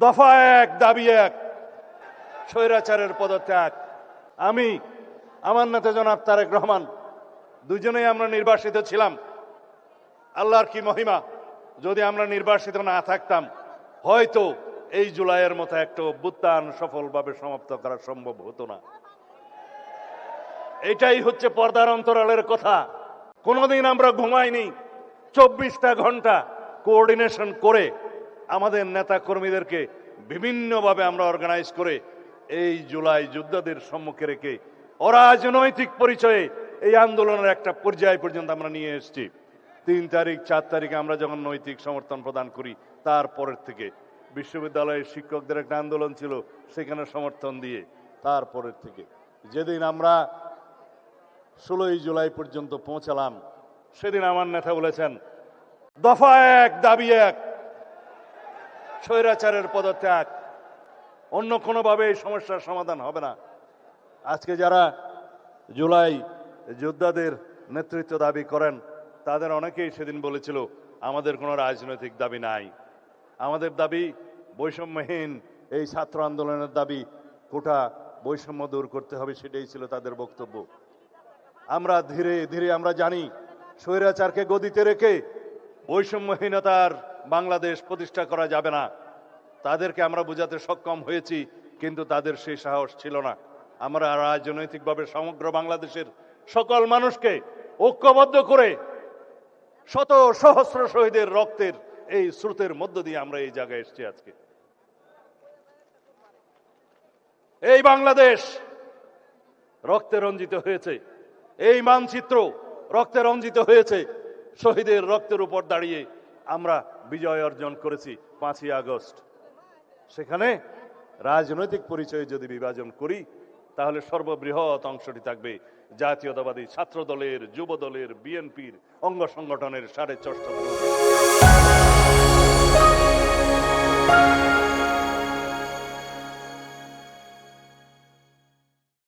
দফা এক, দাবি এক, স্বৈরাচারের পদত্যাগ। আমি, আমার নেতা জনাব তারেক রহমান, দুজনেই আমরা নির্বাসিত ছিলাম। আল্লাহর কি মহিমা, যদি আমরা নির্বাসিত না থাকতাম হয়তো এই জুলাইয়ের মতো একটা অভ্যুত্থান সফলভাবে সমাপ্ত করা সম্ভব হতো না। এটাই হচ্ছে পর্দার অন্তরালের কথা। কোনোদিন আমরা ঘুমাইনি। 24টা ঘন্টা কোঅর্ডিনেশন করে আমাদের নেতা কর্মীদেরকে বিভিন্নভাবে আমরা অর্গানাইজ করে এই জুলাই যোদ্ধাদের সম্মুখে রেখে অরাজনৈতিক পরিচয়ে এই আন্দোলনের একটা পর্যায় পর্যন্ত আমরা নিয়ে এসেছি। 3 তারিখ 4 তারিখে আমরা যখন নৈতিক সমর্থন প্রদান করি, তারপরের থেকে বিশ্ববিদ্যালয়ের শিক্ষকদের একটা আন্দোলন ছিল, সেখানে সমর্থন দিয়ে তারপরের থেকে যেদিন আমরা 16ই জুলাই পর্যন্ত পৌঁছালাম, সেদিন আমার নেতা বলেছেন দফা এক, দাবি এক, স্বৈরাচারের পদত্যাগ। অন্য কোনোভাবে এই সমস্যার সমাধান হবে না। আজকে যারা জুলাই যোদ্ধাদের নেতৃত্ব দাবি করেন, তাদের অনেকেই সেদিন বলেছিল আমাদের কোনো রাজনৈতিক দাবি নাই, আমাদের দাবি বৈষম্যহীন এই ছাত্র আন্দোলনের দাবি, কোটা বৈষম্য দূর করতে হবে, সেটাই ছিল তাদের বক্তব্য। আমরা ধীরে ধীরে আমরা জানি স্বৈরাচারকে গদিতে রেখে বৈষম্যহীনতার বাংলাদেশ প্রতিষ্ঠা করা যাবে না। তাদেরকে আমরা বোঝাতে সক্ষম হয়েছি, কিন্তু তাদের সেই সাহস ছিল না। আমরা রাজনৈতিকভাবে সমগ্র বাংলাদেশের সকল মানুষকে ঐক্যবদ্ধ করে শত সহস্র শহীদের রক্তের এই স্রোতের মধ্য দিয়ে আমরা এই জায়গায় এসেছি। আজকে এই বাংলাদেশ রক্তে রঞ্জিত হয়েছে, এই মানচিত্র রক্তে রঞ্জিত হয়েছে। শহীদের রক্তের উপর দাঁড়িয়ে আমরা বিজয় অর্জন করেছি 5ই আগস্ট। সেখানে রাজনৈতিক পরিচয়ে যদি বিভাজন করি, তাহলে সর্ববৃহৎ অংশটি থাকবে জাতীয়তাবাদী ছাত্র দলের, যুব দলের, বিএনপির অঙ্গ সংগঠনের 4.5